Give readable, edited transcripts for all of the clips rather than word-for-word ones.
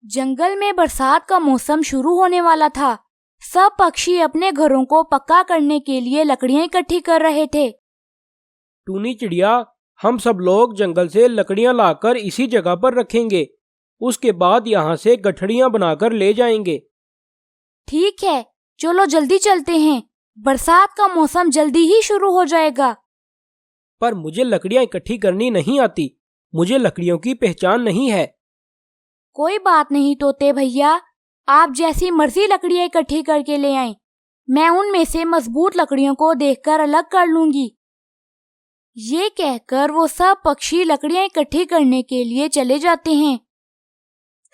जंगल में बरसात का मौसम शुरू होने वाला था। सब पक्षी अपने घरों को पक्का करने के लिए लकड़ियां इकट्ठी कर रहे थे। टूनी चिड़िया, हम सब लोग जंगल से लकड़ियां लाकर इसी जगह पर रखेंगे। उसके बाद यहाँ से गठड़ियां बनाकर ले जाएंगे। ठीक है, चलो जल्दी चलते हैं, बरसात का मौसम जल्दी ही शुरू हो जाएगा। पर मुझे लकड़ियां इकट्ठी करनी नहीं आती। मुझे लकड़ियों की पहचान नहीं है। कोई बात नहीं तोते भैया, आप जैसी मर्जी लकड़ियां इकट्ठी करके ले आएं। मैं उनमें से मजबूत लकड़ियों को देखकर अलग कर लूंगी। ये कहकर वो सब पक्षी लकड़ियां इकट्ठी करने के लिए चले जाते हैं।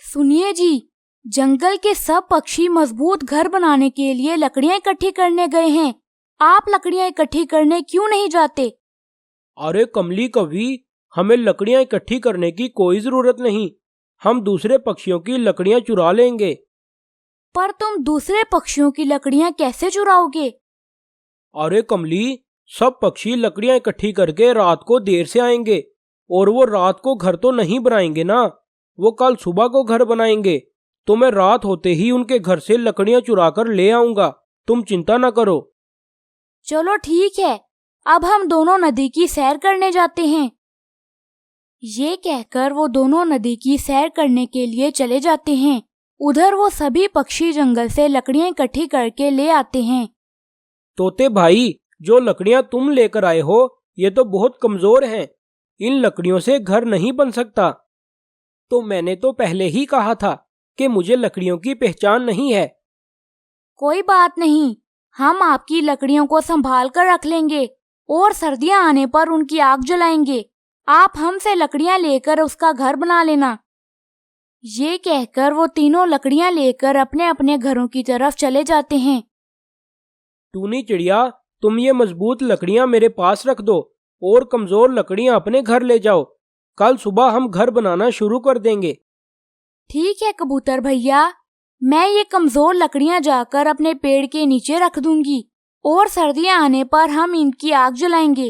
सुनिए जी, जंगल के सब पक्षी मजबूत घर बनाने के लिए लकड़ियां इकट्ठी करने गए हैं। आप लकड़ियां इकट्ठी करने क्यों नहीं जाते? अरे कमली कवि, हमें लकड़ियां इकट्ठी करने की कोई जरूरत नहीं। हम दूसरे पक्षियों की लकड़ियां चुरा लेंगे। पर तुम दूसरे पक्षियों की लकड़ियां कैसे चुराओगे? अरे कमली, सब पक्षी लकड़ियां इकट्ठी करके रात को देर से आएंगे, और वो रात को घर तो नहीं बनाएंगे ना, वो कल सुबह को घर बनाएंगे। तो मैं रात होते ही उनके घर से लकड़ियां चुरा कर ले आऊंगा। तुम चिंता न करो। चलो ठीक है, अब हम दोनों नदी की सैर करने जाते हैं। ये कहकर वो दोनों नदी की सैर करने के लिए चले जाते हैं। उधर वो सभी पक्षी जंगल से लकड़ियां इकट्ठी करके ले आते हैं। तोते भाई, जो लकड़ियां तुम लेकर आए हो ये तो बहुत कमजोर हैं। इन लकड़ियों से घर नहीं बन सकता। तो मैंने तो पहले ही कहा था कि मुझे लकड़ियों की पहचान नहीं है। कोई बात नहीं, हम आपकी लकड़ियों को संभाल कर रख लेंगे और सर्दियां आने पर उनकी आग जलाएंगे। आप हमसे लकड़ियां लेकर उसका घर बना लेना। ये कहकर वो तीनों लकड़ियां लेकर अपने अपने घरों की तरफ चले जाते हैं। टूनी चिड़िया, तुम ये मजबूत लकड़ियां मेरे पास रख दो और कमजोर लकड़ियां अपने घर ले जाओ। कल सुबह हम घर बनाना शुरू कर देंगे। ठीक है कबूतर भैया, मैं ये कमजोर लकड़ियां जाकर अपने पेड़ के नीचे रख दूंगी और सर्दियां आने पर हम इनकी आग जलाएंगे।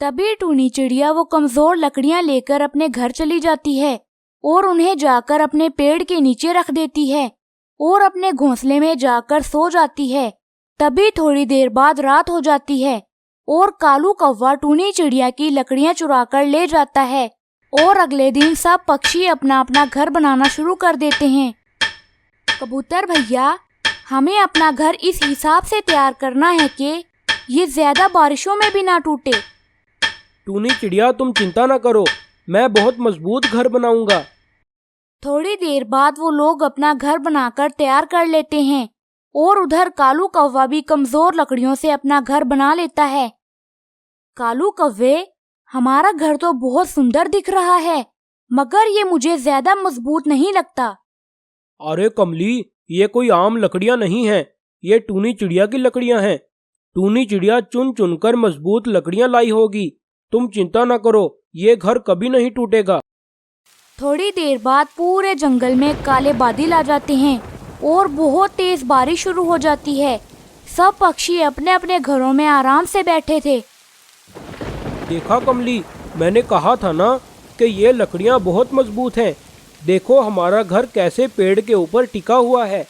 तभी टूनी चिड़िया वो कमजोर लकड़ियां लेकर अपने घर चली जाती है और उन्हें जाकर अपने पेड़ के नीचे रख देती है और अपने घोंसले में जाकर सो जाती है। तभी थोड़ी देर बाद रात हो जाती है और कालू कौवा टूनी चिड़िया की लकड़ियां चुरा कर ले जाता है और अगले दिन सब पक्षी अपना अपना घर बनाना शुरू कर देते हैं। कबूतर भैया, हमें अपना घर इस हिसाब से तैयार करना है कि ये ज्यादा बारिशों में भी ना टूटे। टूनी चिड़िया, तुम चिंता न करो, मैं बहुत मजबूत घर बनाऊंगा। थोड़ी देर बाद वो लोग अपना घर बनाकर तैयार कर लेते हैं और उधर कालू कौवा भी कमजोर लकड़ियों से अपना घर बना लेता है। कालू कौवे, हमारा घर तो बहुत सुंदर दिख रहा है, मगर ये मुझे ज्यादा मजबूत नहीं लगता। अरे कमली, ये कोई आम लकड़ियां नहीं हैं, ये टूनी चिड़िया की लकड़ियां हैं। टूनी चिड़िया चुन चुनकर मजबूत लकड़ियां लाई होगी। तुम चिंता न करो, ये घर कभी नहीं टूटेगा। थोड़ी देर बाद पूरे जंगल में काले बादल आ जाते हैं और बहुत तेज बारिश शुरू हो जाती है। सब पक्षी अपने अपने घरों में आराम से बैठे थे। देखा कमली, मैंने कहा था ना कि ये लकड़ियां बहुत मजबूत हैं। देखो हमारा घर कैसे पेड़ के ऊपर टिका हुआ है।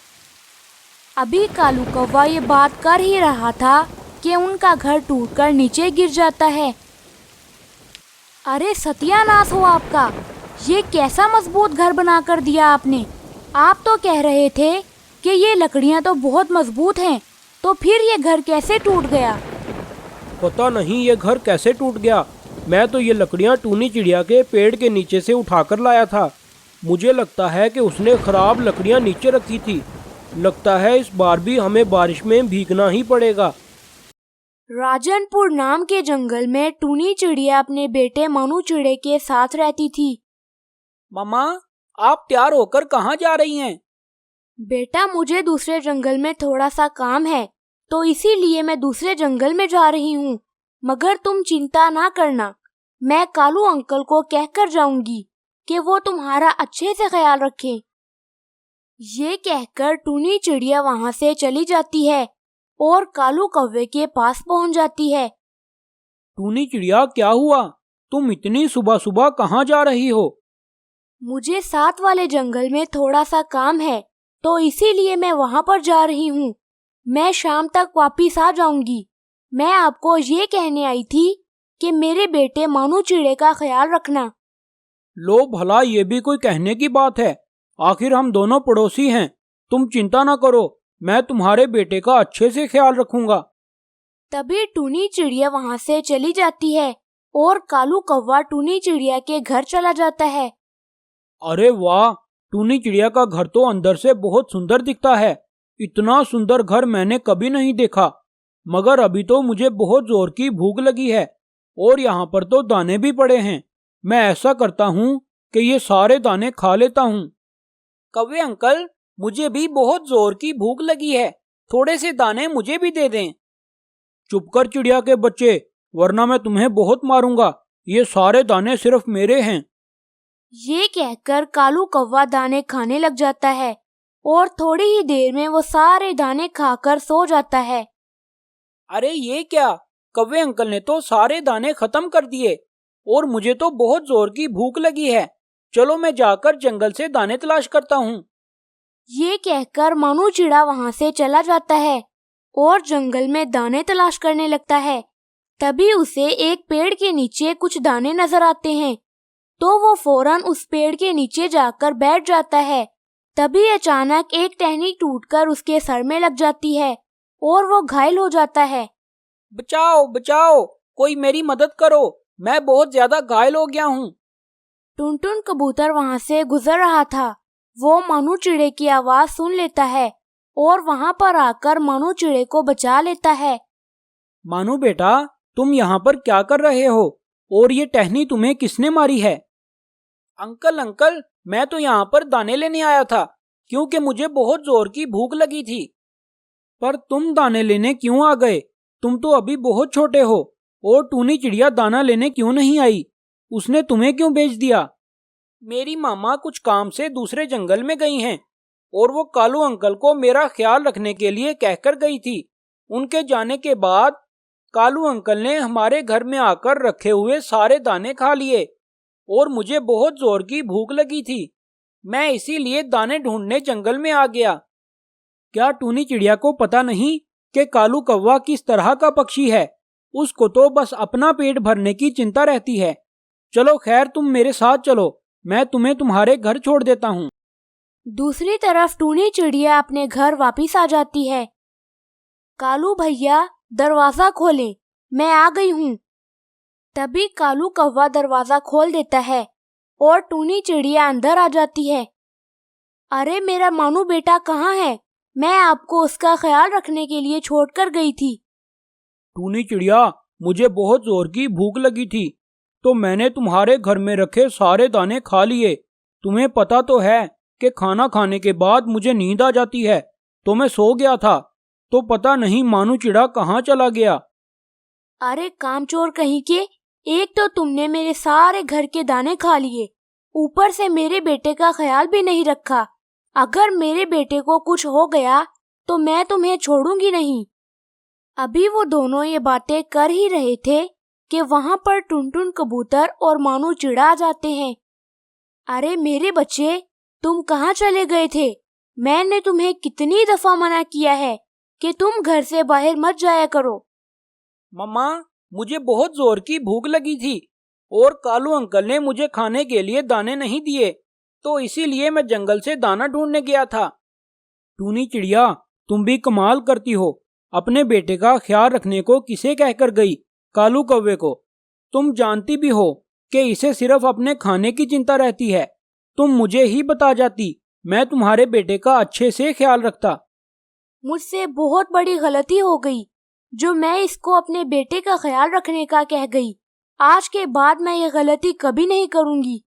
अभी कालू कौवा ये बात कर ही रहा था कि उनका घर टूटकर नीचे गिर जाता है। अरे सत्यानाश हो आपका, ये कैसा मजबूत घर बनाकर दिया आपने। आप तो कह रहे थे कि ये लकड़ियां तो बहुत मजबूत हैं, तो फिर ये घर कैसे टूट गया? पता नहीं ये घर कैसे टूट गया। मैं तो ये लकड़ियां टूनी चिड़िया के पेड़ के नीचे से उठाकर लाया था। मुझे लगता है कि उसने खराब लकड़ियां नीचे रखी थी। लगता है इस बार भी हमें बारिश में भीगना ही पड़ेगा। राजनपुर नाम के जंगल में टूनी चिड़िया अपने बेटे मनु चिड़े के साथ रहती थी। मम्मा, आप तैयार होकर कहाँ जा रही हैं? बेटा, मुझे दूसरे जंगल में थोड़ा सा काम है, तो इसीलिए मैं दूसरे जंगल में जा रही हूँ। मगर तुम चिंता ना करना, मैं कालू अंकल को कहकर जाऊंगी कि वो तुम्हारा अच्छे से ख्याल रखें। ये कहकर टूनी चिड़िया वहाँ से चली जाती है और कालू कौवे के पास पहुँच जाती है। टूनी चिड़िया, क्या हुआ? तुम इतनी सुबह सुबह कहाँ जा रही हो? मुझे साथ वाले जंगल में थोड़ा सा काम है, तो इसीलिए मैं वहाँ पर जा रही हूँ। मैं शाम तक वापिस आ जाऊंगी। मैं आपको ये कहने आई थी कि मेरे बेटे मानू चिड़े का ख्याल रखना। लो भला, ये भी कोई कहने की बात है? आखिर हम दोनों पड़ोसी हैं। तुम चिंता ना करो, मैं तुम्हारे बेटे का अच्छे से ख्याल रखूंगा। तभी टूनी चिड़िया वहाँ से चली जाती है और कालू कौवा टूनी चिड़िया के घर चला जाता है। अरे वाह, टूनी चिड़िया का घर तो अंदर से बहुत सुंदर दिखता है। इतना सुंदर घर मैंने कभी नहीं देखा। मगर अभी तो मुझे बहुत जोर की भूख लगी है और यहाँ पर तो दाने भी पड़े हैं। मैं ऐसा करता हूँ कि ये सारे दाने खा लेता हूँ। कौवे अंकल, मुझे भी बहुत जोर की भूख लगी है, थोड़े से दाने मुझे भी दे दें। चुप कर चिड़िया के बच्चे, वरना मैं तुम्हें बहुत मारूंगा। ये सारे दाने सिर्फ मेरे हैं। ये कहकर कालू कौवा दाने खाने लग जाता है और थोड़ी ही देर में वो सारे दाने खाकर सो जाता है। अरे ये क्या, कौवे अंकल ने तो सारे दाने खत्म कर दिए और मुझे तो बहुत जोर की भूख लगी है। चलो मैं जाकर जंगल से दाने तलाश करता हूँ। ये कहकर मानू चिड़ा वहाँ से चला जाता है और जंगल में दाने तलाश करने लगता है। तभी उसे एक पेड़ के नीचे कुछ दाने नजर आते हैं, तो वो फौरन उस पेड़ के नीचे जाकर बैठ जाता है। तभी अचानक एक टहनी टूटकर उसके सर में लग जाती है और वो घायल हो जाता है। बचाओ बचाओ, कोई मेरी मदद करो, मैं बहुत ज्यादा घायल हो गया हूँ। टुनटुन कबूतर वहाँ से गुजर रहा था। वो मानू चिड़े की आवाज सुन लेता है और वहाँ पर आकर मानू चिड़े को बचा लेता है। मानू बेटा, तुम यहाँ पर क्या कर रहे हो और ये टहनी तुम्हें किसने मारी है? अंकल, मैं तो यहाँ पर दाने लेने आया था क्योंकि मुझे बहुत जोर की भूख लगी थी। पर तुम दाने लेने क्यों आ गए? तुम तो अभी बहुत छोटे हो। और टूनी चिड़िया दाना लेने क्यों नहीं आई? उसने तुम्हें क्यों भेज दिया? मेरी मामा कुछ काम से दूसरे जंगल में गई हैं और वो कालू अंकल को मेरा ख्याल रखने के लिए कहकर गई थी। उनके जाने के बाद कालू अंकल ने हमारे घर में आकर रखे हुए सारे दाने खा लिए और मुझे बहुत जोर की भूख लगी थी। मैं इसीलिए दाने ढूंढने जंगल में आ गया। क्या टूनी चिड़िया को पता नहीं कि कालू कौवा किस तरह का पक्षी है? उसको तो बस अपना पेट भरने की चिंता रहती है। चलो खैर, तुम मेरे साथ चलो, मैं तुम्हें तुम्हारे घर छोड़ देता हूँ। दूसरी तरफ टूनी चिड़िया अपने घर वापिस आ जाती है। कालू भैया, दरवाजा खोलें, मैं आ गई हूँ। तभी कालू कौवा दरवाजा खोल देता है और टूनी चिड़िया अंदर आ जाती है। अरे मेरा मानू बेटा कहाँ है? मैं आपको उसका ख्याल रखने के लिए छोड़कर गई थी। टूनी चिड़िया, मुझे बहुत जोर की भूख लगी थी तो मैंने तुम्हारे घर में रखे सारे दाने खा लिए। तुम्हें पता तो है कि खाना खाने के बाद मुझे नींद आ जाती है, तो मैं सो गया था। तो पता नहीं मानू चिड़ा कहाँ चला गया। अरे कामचोर कहीं के, एक तो तुमने मेरे सारे घर के दाने खा लिए, ऊपर से मेरे बेटे का ख्याल भी नहीं रखा। अगर मेरे बेटे को कुछ हो गया तो मैं तुम्हें छोड़ूंगी नहीं। अभी वो दोनों ये बातें कर ही रहे थे कि वहाँ पर टुनटुन कबूतर और मानू चिड़ा आ जाते हैं। अरे मेरे बच्चे, तुम कहाँ चले गए थे? मैंने तुम्हें कितनी दफा मना किया है कि तुम घर से बाहर मत जाया करो। मम्मा, मुझे बहुत जोर की भूख लगी थी और कालू अंकल ने मुझे खाने के लिए दाने नहीं दिए, तो इसीलिए मैं जंगल से दाना ढूंढने गया था। टूनी चिड़िया, तुम भी कमाल करती हो। अपने बेटे का ख्याल रखने को किसे कहकर गई? कालू कौवे को। तुम जानती भी हो कि इसे सिर्फ अपने खाने की चिंता रहती है। तुम मुझे ही बता जाती, मैं तुम्हारे बेटे का अच्छे से ख्याल रखता। मुझसे बहुत बड़ी गलती हो गई जो मैं इसको अपने बेटे का ख्याल रखने का कह गई। आज के बाद मैं ये गलती कभी नहीं करूंगी।